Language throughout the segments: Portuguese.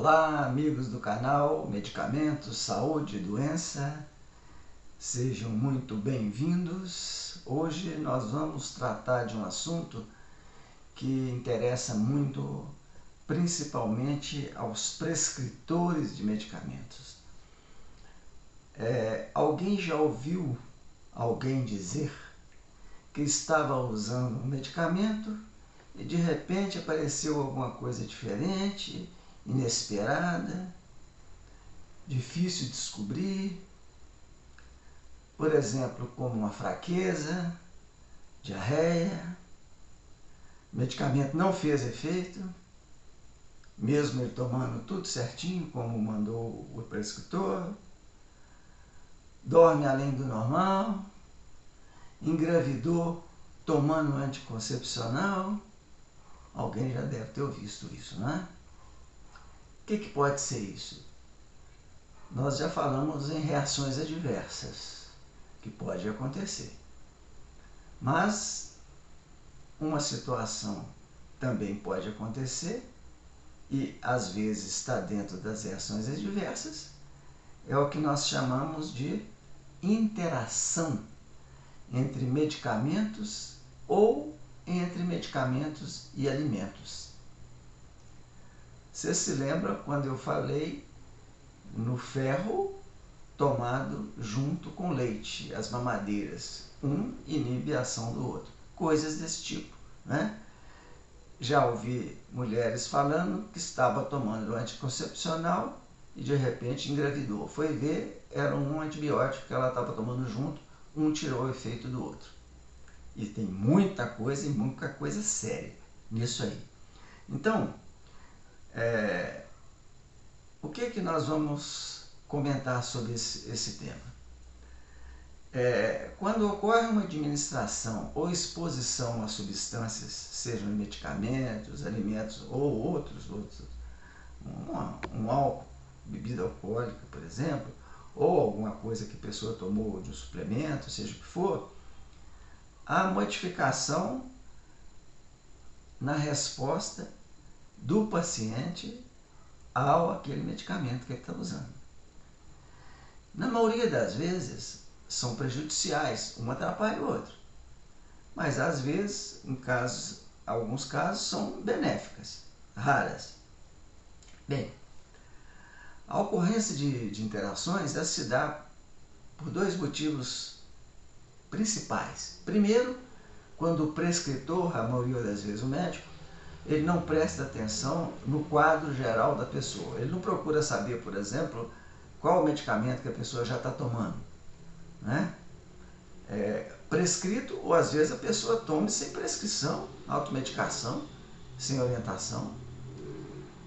Olá, amigos do canal Medicamentos, Saúde e Doença, sejam muito bem-vindos. Hoje nós vamos tratar de um assunto que interessa muito, principalmente aos prescritores de medicamentos. Alguém já ouviu alguém dizer que estava usando um medicamento e de repente apareceu alguma coisa diferente, inesperada, difícil de descobrir, por exemplo, como uma fraqueza, diarreia, o medicamento não fez efeito, mesmo ele tomando tudo certinho, como mandou o prescritor, dorme além do normal, engravidou tomando um anticoncepcional. Alguém já deve ter visto isso, não é? O que pode ser isso? Nós já falamos em reações adversas, que pode acontecer. Mas uma situação também pode acontecer, e às vezes está dentro das reações adversas, é o que nós chamamos de interação entre medicamentos ou entre medicamentos e alimentos. Você se lembra quando eu falei no ferro tomado junto com leite, as mamadeiras, um inibe a ação do outro, coisas desse tipo, né? Já ouvi mulheres falando que estava tomando anticoncepcional e de repente engravidou. Foi ver, era um antibiótico que ela estava tomando junto, um tirou o efeito do outro. E tem muita coisa e muita coisa séria nisso aí. Então, o que nós vamos comentar sobre esse tema? Quando ocorre uma administração ou exposição a substâncias, sejam medicamentos, alimentos ou outros um álcool, bebida alcoólica, por exemplo, ou alguma coisa que a pessoa tomou de um suplemento, seja o que for, há modificação na resposta do paciente ao aquele medicamento que ele está usando. Na maioria das vezes, são prejudiciais, um atrapalha o outro. Mas às vezes, alguns casos, são benéficas, raras. Bem, a ocorrência de interações se dá por dois motivos principais. Primeiro, quando o prescritor, a maioria das vezes o médico, ele não presta atenção no quadro geral da pessoa. Ele não procura saber, por exemplo, qual o medicamento que a pessoa já está tomando, né? Prescrito, ou às vezes a pessoa toma sem prescrição, automedicação, sem orientação.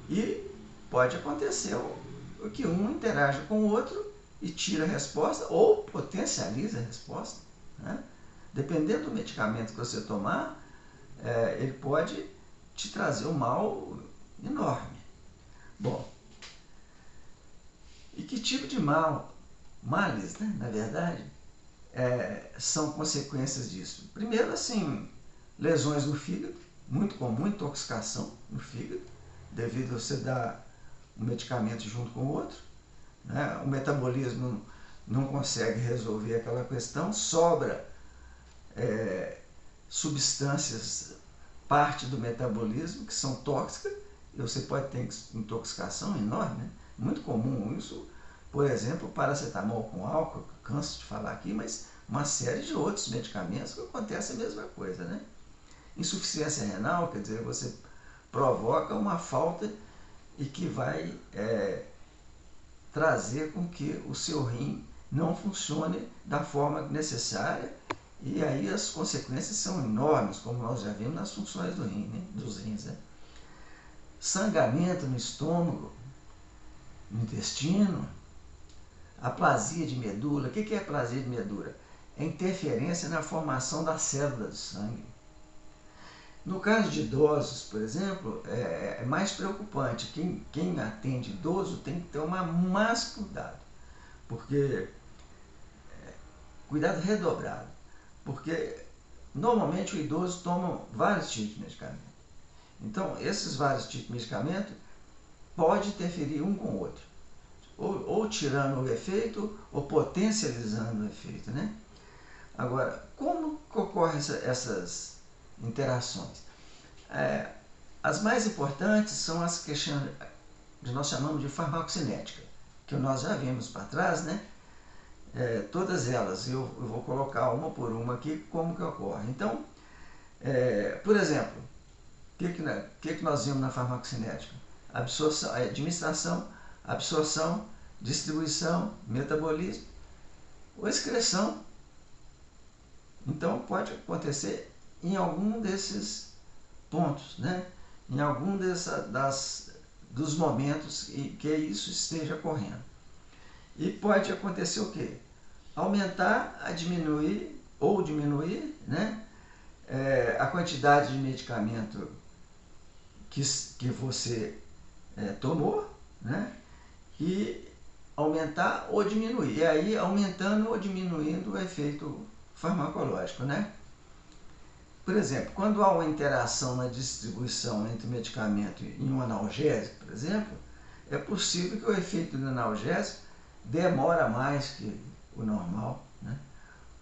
E pode acontecer que um interage com o outro e tira a resposta ou potencializa a resposta, né? Dependendo do medicamento que você tomar, ele pode te trazer um mal enorme. Bom, e que tipo de males, né, na verdade, são consequências disso? Primeiro, assim, lesões no fígado, muito comum, intoxicação no fígado, devido a você dar um medicamento junto com o outro, né? O metabolismo não consegue resolver aquela questão, sobra substâncias, parte do metabolismo, que são tóxicas, e você pode ter intoxicação enorme, né? Muito comum isso, por exemplo, paracetamol com álcool, canso de falar aqui, mas uma série de outros medicamentos que acontece a mesma coisa, né? Insuficiência renal, quer dizer, você provoca uma falta e que vai trazer com que o seu rim não funcione da forma necessária, e aí as consequências são enormes, como nós já vimos nas funções do rim, né? Dos rins, né? Sangramento no estômago, no intestino, aplasia de medula. O que é aplasia de medula? É interferência na formação da célula do sangue. No caso de idosos, por exemplo, é mais preocupante. Quem atende idoso tem que tomar mais cuidado, porque cuidado redobrado, porque normalmente o idoso toma vários tipos de medicamento. Então, esses vários tipos de medicamento pode interferir um com o outro, ou tirando o efeito, ou potencializando o efeito, né? Agora, como que ocorrem essas interações? As mais importantes são as que nós chamamos de farmacocinética, que nós já vimos para trás, né? Todas elas, eu vou colocar uma por uma aqui, como que ocorre. Então, por exemplo, o que nós vimos na farmacocinética? Absorção, administração, absorção, distribuição, metabolismo ou excreção. Então, pode acontecer em algum desses pontos, né? Em algum dos momentos em que isso esteja ocorrendo. E pode acontecer o quê? Aumentar, diminuir, né? A quantidade de medicamento que você tomou, né? E aumentar ou diminuir. E aí, aumentando ou diminuindo o efeito farmacológico, né? Por exemplo, quando há uma interação na distribuição entre medicamento e um analgésico, por exemplo, é possível que o efeito do analgésico demora mais que o normal, né?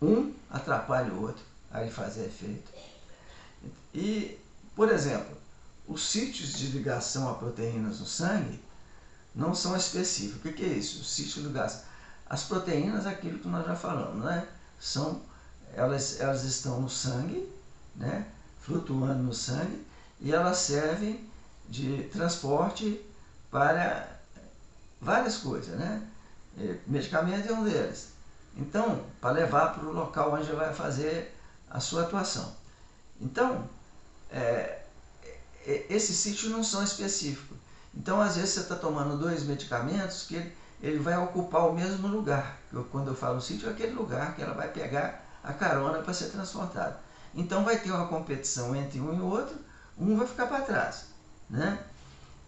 Um atrapalha o outro a ele fazer efeito. E, por exemplo, os sítios de ligação a proteínas no sangue não são específicos. O que é isso? O sítio de ligação. As proteínas, aquilo que nós já falamos, né? Elas estão no sangue, né? Flutuando no sangue, e elas servem de transporte para várias coisas, né? Medicamento é um deles. Então, para levar para o local onde vai fazer a sua atuação. Então, esses sítios não são específicos. Então, às vezes, você está tomando 2 medicamentos que ele vai ocupar o mesmo lugar. Quando eu falo sítio, é aquele lugar que ela vai pegar a carona para ser transportada. Então, vai ter uma competição entre um e o outro, um vai ficar para trás, né?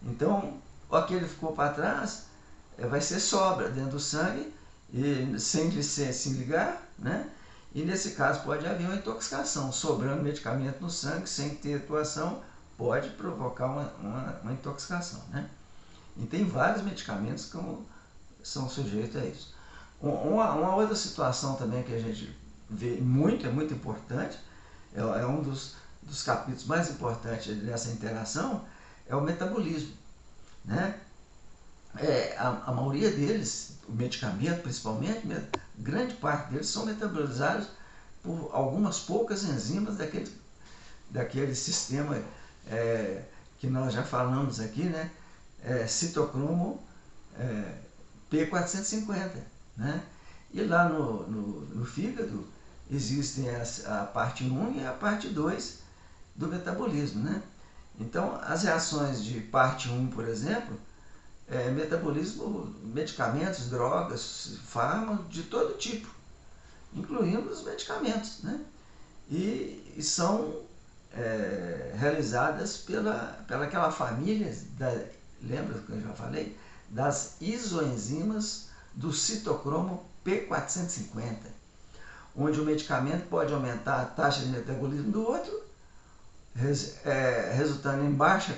Então, aquele que ficou para trás vai ser sobra dentro do sangue, e sem se ligar, né? E nesse caso pode haver uma intoxicação, sobrando medicamento no sangue sem ter atuação, pode provocar uma intoxicação, né? E tem vários medicamentos que são sujeitos a isso. Uma outra situação também que a gente vê muito, é muito importante, é um dos capítulos mais importantes dessa interação, é o metabolismo, né? A maioria deles, o medicamento principalmente, grande parte deles são metabolizados por algumas poucas enzimas daquele sistema que nós já falamos aqui, né? Citocromo P450, né? E lá no fígado existem a parte 1 e a parte 2 do metabolismo, né? Então, as reações de parte 1, por exemplo, metabolismo, medicamentos, drogas, fármacos de todo tipo, incluindo os medicamentos, né? E são realizadas pela aquela família, lembra que eu já falei? Das isoenzimas do citocromo P450, onde o medicamento pode aumentar a taxa de metabolismo do outro, resultando em baixa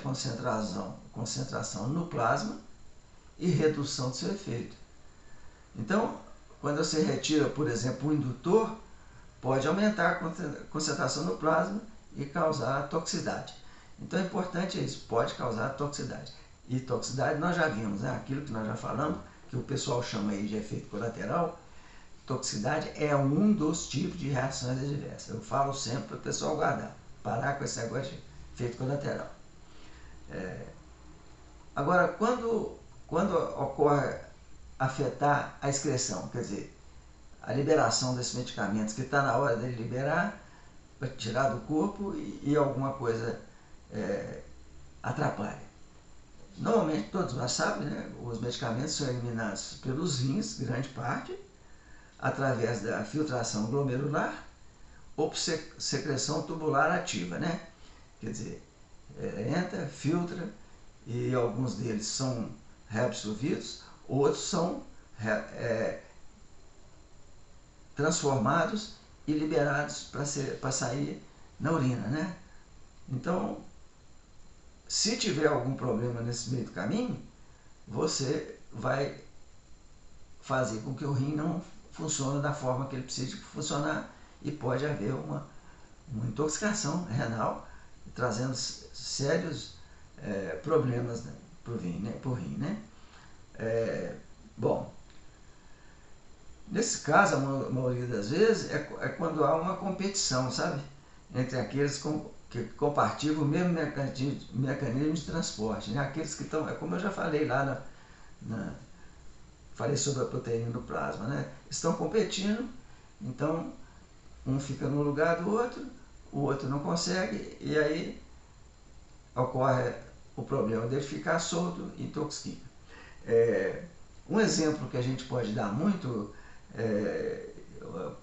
concentração no plasma e redução do seu efeito. Então, quando você retira, por exemplo, o indutor, pode aumentar a concentração no plasma e causar toxicidade. Então, é importante isso, pode causar toxicidade. E toxicidade nós já vimos, né? Aquilo que nós já falamos, que o pessoal chama aí de efeito colateral. Toxicidade é um dos tipos de reações adversas. Eu falo sempre para o pessoal guardar, parar com esse negócio de efeito colateral. Agora, quando ocorre afetar a excreção, quer dizer, a liberação desses medicamentos, que está na hora de liberar, para tirar do corpo e alguma coisa atrapalha. Normalmente, todos nós sabem, né, os medicamentos são eliminados pelos rins, grande parte, através da filtração glomerular ou por secreção tubular ativa, né? Quer dizer, entra, filtra, e alguns deles são reabsorvidos, outros são transformados e liberados para sair na urina, né? Então, se tiver algum problema nesse meio do caminho, você vai fazer com que o rim não funcione da forma que ele precisa funcionar e pode haver uma intoxicação renal, trazendo sérios problemas, né, para o rim, né? Bom, nesse caso, a maioria das vezes, é quando há uma competição, sabe? Entre aqueles que compartilham o mesmo mecanismo de transporte, né? Aqueles que estão, como eu já falei lá falei sobre a proteína do plasma, né? Estão competindo, então um fica no lugar do outro, o outro não consegue, e aí ocorre o problema dele ficar solto e intoxica. Um exemplo que a gente pode dar muito,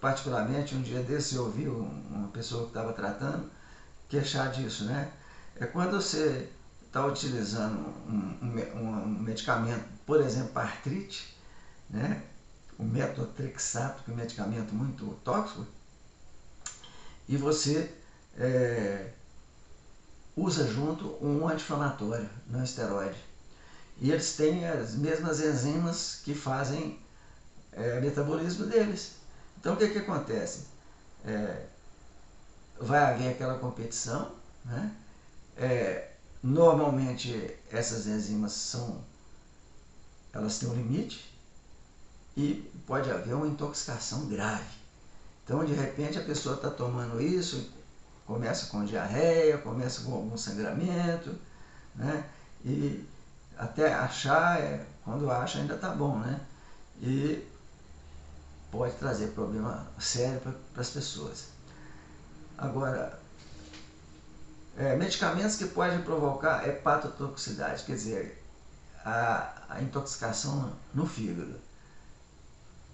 particularmente um dia desse eu ouvi uma pessoa que estava tratando queixar disso, né? É quando você está utilizando um medicamento, por exemplo, para artrite, né? O metotrexato, que é um medicamento muito tóxico, e você usa junto um anti-inflamatório, não esteroide. E eles têm as mesmas enzimas que fazem o metabolismo deles. Então o que acontece? Vai haver aquela competição, né? Normalmente essas enzimas elas têm um limite e pode haver uma intoxicação grave. Então de repente a pessoa está tomando isso, começa com diarreia, começa com algum sangramento, né? E até achar, quando acha ainda está bom, né? E pode trazer problema sério para as pessoas. Agora, medicamentos que podem provocar hepatotoxicidade, quer dizer, a intoxicação no fígado.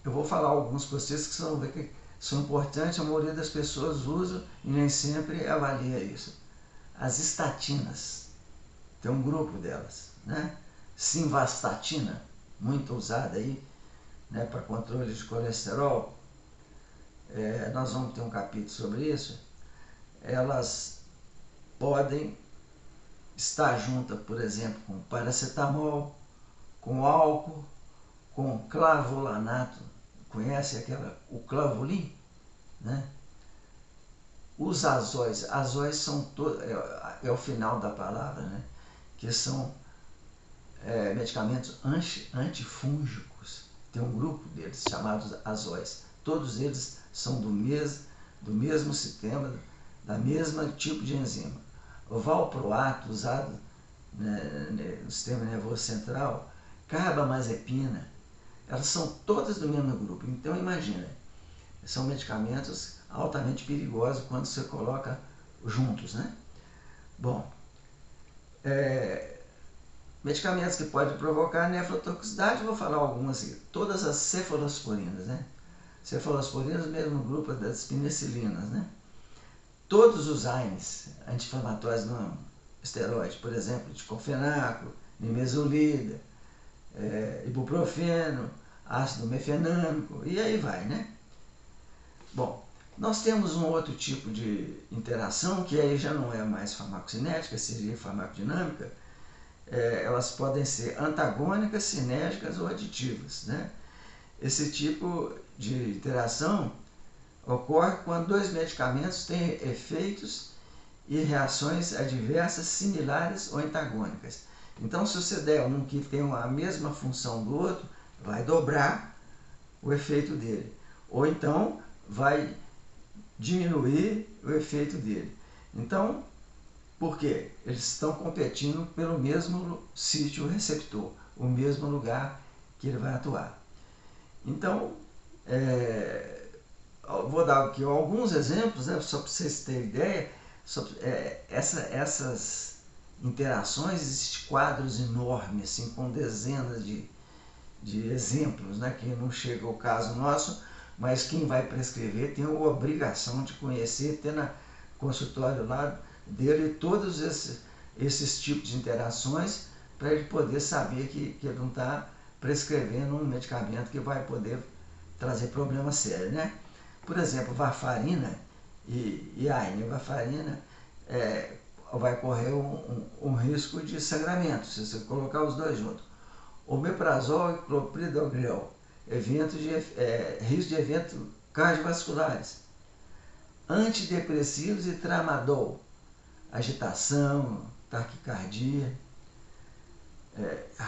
Eu vou falar alguns para vocês que vão ver que são importantes, a maioria das pessoas usa e nem sempre avalia isso. As estatinas, tem um grupo delas, né? Simvastatina, muito usada aí, né, para controle de colesterol. Nós vamos ter um capítulo sobre isso. Elas podem estar juntas, por exemplo, com paracetamol, com álcool, com clavulanato. Conhece o clavulin? Né? Os azóis são é o final da palavra, né? Que são medicamentos antifúngicos. Tem um grupo deles chamados azóis. Todos eles são do mesmo sistema, da mesma tipo de enzima. O valproato, usado no sistema nervoso central, carbamazepina, elas são todas do mesmo grupo. Então imagina, são medicamentos altamente perigosos quando você coloca juntos, né? Bom, medicamentos que podem provocar nefrotoxicidade, vou falar algumas aqui. Todas as cefalosporinas, né? Cefalosporinas, mesmo grupo das penicilinas, né? Todos os AINES, anti-inflamatórios não esteroide, por exemplo, diclofenaco, nimesulida, ibuprofeno, ácido mefenâmico, e aí vai, né? Bom, nós temos um outro tipo de interação, que aí já não é mais farmacocinética, seria farmacodinâmica. Elas podem ser antagônicas, sinérgicas ou aditivas, né? Esse tipo de interação ocorre quando dois medicamentos têm efeitos e reações adversas similares ou antagônicas. Então, se você der um que tem a mesma função do outro, vai dobrar o efeito dele. Ou então, vai diminuir o efeito dele. Então, por quê? Eles estão competindo pelo mesmo sítio receptor, o mesmo lugar que ele vai atuar. Então, vou dar aqui alguns exemplos, né, só para vocês terem ideia. Essas interações, existem quadros enormes, assim, com dezenas de exemplos, né, que não chega ao caso nosso, mas quem vai prescrever tem a obrigação de conhecer, ter no consultório lá dele todos esses tipos de interações, para ele poder saber que ele não está prescrevendo um medicamento que vai poder trazer problema sério, né? Por exemplo, varfarina e AINE. Varfarina vai correr um risco de sangramento, se você colocar os dois juntos. omeprazol e clopidogrel, risco de eventos cardiovasculares, antidepressivos e tramadol, agitação, taquicardia,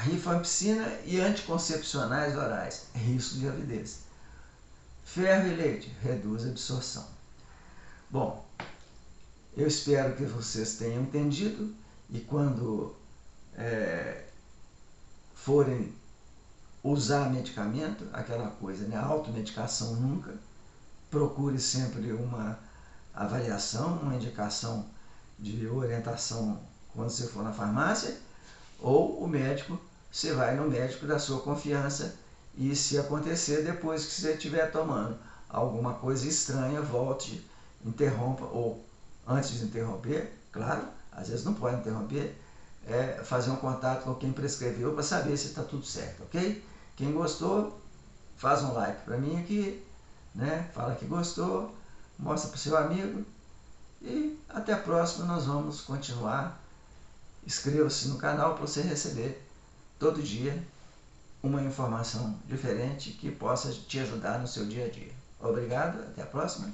rifampicina e anticoncepcionais orais, risco de avidez. Ferro e leite, reduz a absorção. Bom, eu espero que vocês tenham entendido e quando forem usar medicamento, aquela coisa, né? Automedicação nunca, procure sempre uma avaliação, uma indicação de orientação quando você for na farmácia, ou o médico, você vai no médico da sua confiança e se acontecer depois que você estiver tomando alguma coisa estranha, volte, interrompa, ou antes de interromper, claro, às vezes não pode interromper, fazer um contato com quem prescreveu para saber se está tudo certo, ok? Quem gostou, faz um like para mim aqui, né? Fala que gostou, mostra para o seu amigo e até a próxima. Nós vamos continuar. Inscreva-se no canal para você receber todo dia uma informação diferente que possa te ajudar no seu dia a dia. Obrigado, até a próxima.